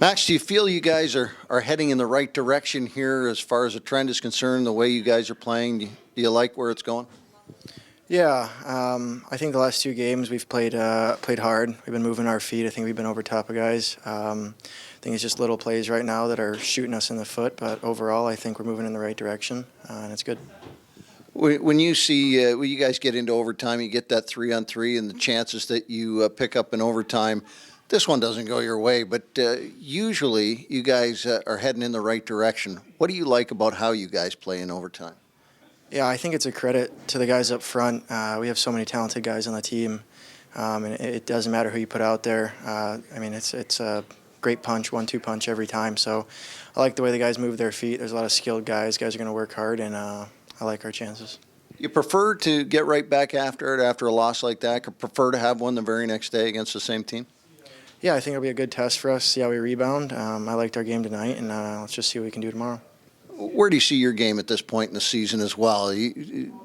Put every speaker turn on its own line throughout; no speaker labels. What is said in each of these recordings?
Max, do you feel you guys are heading in the right direction here as far as the trend is concerned, the way you guys are playing? Do you like where it's going?
Yeah, I think the last two games we've played hard. We've been moving our feet. I think we've been over top of guys. I think it's just little plays right now that are shooting us in the foot, but overall I think we're moving in the right direction, and it's good.
When you see when you guys get into overtime, you get that 3-on-3 and the chances that you pick up in overtime. This one doesn't go your way, but usually you guys are heading in the right direction. What do you like about how you guys play in overtime?
Yeah, I think it's a credit to the guys up front. We have so many talented guys on the team, and it doesn't matter who you put out there. I mean, it's a great punch, 1-2 punch every time. So I like the way the guys move their feet. There's a lot of skilled guys. Guys are going to work hard, and I like our chances.
You prefer to get right back after it after a loss like that, or prefer to have one the very next day against the same team?
Yeah, I think it'll be a good test for us, see how we rebound. I liked our game tonight, and let's just see what we can do tomorrow.
Where do you see your game at this point in the season as well? Do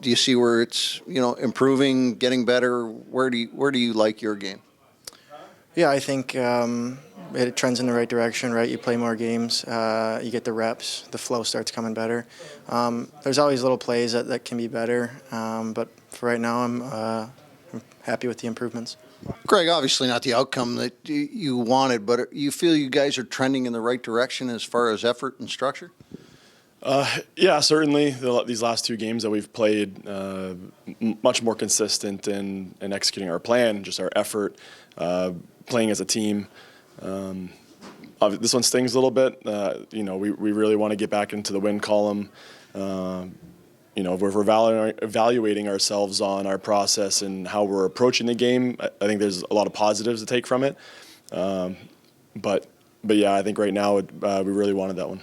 you see where it's improving, getting better? Where do you like your game?
Yeah, I think it trends in the right direction. Right, you play more games, you get the reps, the flow starts coming better. There's always little plays that can be better, but for right now, I'm happy with the improvements.
Greg, obviously not the outcome that you wanted, but you feel you guys are trending in the right direction as far as effort and structure?
Yeah, certainly. These last two games that we've played, much more consistent in executing our plan, just our effort, playing as a team. This one stings a little bit. We really want to get back into the win column. If we're evaluating ourselves on our process and how we're approaching the game, I think there's a lot of positives to take from it. But yeah, I think right now we really wanted that one.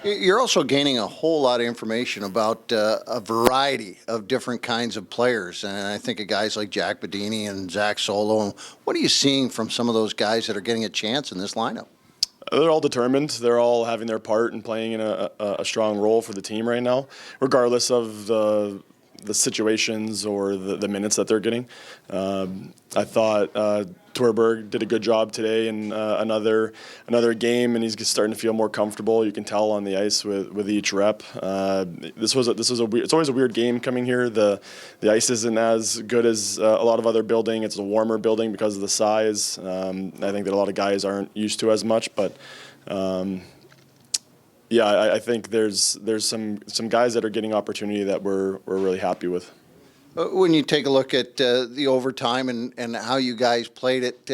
You're also gaining a whole lot of information about a variety of different kinds of players, and I think of guys like Jack Bedini and Zach Solo. What are you seeing from some of those guys that are getting a chance in this lineup?
They're all determined. They're all having their part and playing in a strong role for the team right now, regardless of the situations or the minutes that they're getting. I thought Torberg did a good job today in another game, and he's starting to feel more comfortable. You can tell on the ice with each rep. It's always a weird game coming here. The ice isn't as good as a lot of other building. It's a warmer building because of the size. I think that a lot of guys aren't used to as much, but. Yeah, I think there's some guys that are getting opportunity that we're really happy with.
When you take a look at the overtime and how you guys played it,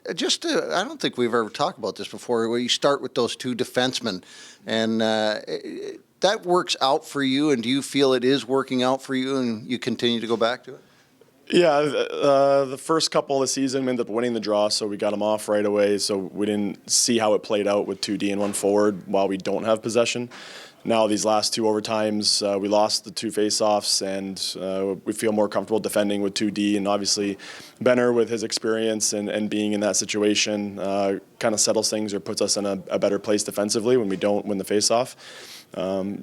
I don't think we've ever talked about this before, where you start with those two defensemen, and that works out for you, and do you feel it is working out for you and you continue to go back to it?
Yeah, the first couple of the season we ended up winning the draw, so we got them off right away. So we didn't see how it played out with 2D and 1 forward while we don't have possession. Now these last two overtimes, we lost the two faceoffs, and we feel more comfortable defending with 2D. And obviously, Benner, with his experience and being in that situation, kind of settles things or puts us in a better place defensively when we don't win the faceoff.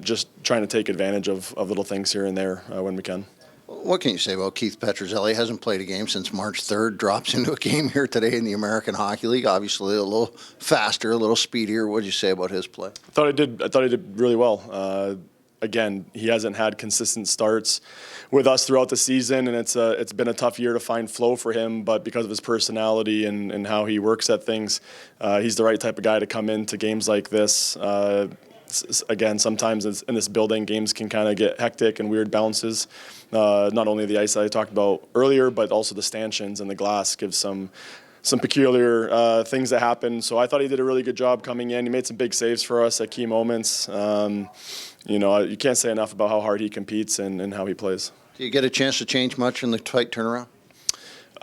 Just trying to take advantage of little things here and there when we can.
What can you say about Keith Petruzzelli? He hasn't played a game since March 3rd, drops into a game here today in the American Hockey League. Obviously a little faster, a little speedier. What did you say about his play?
I thought he did really well. Again, he hasn't had consistent starts with us throughout the season, and it's been a tough year to find flow for him. But because of his personality and how he works at things, he's the right type of guy to come into games like this. Again, sometimes in this building, games can kind of get hectic and weird bounces. Not only the ice that I talked about earlier, but also the stanchions and the glass gives some peculiar things that happen. So I thought he did a really good job coming in. He made some big saves for us at key moments. You can't say enough about how hard he competes and how he plays.
Do you get a chance to change much in the tight turnaround?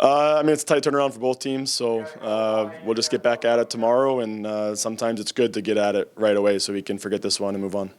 It's a tight turnaround for both teams, so we'll just get back at it tomorrow, and sometimes it's good to get at it right away so we can forget this one and move on.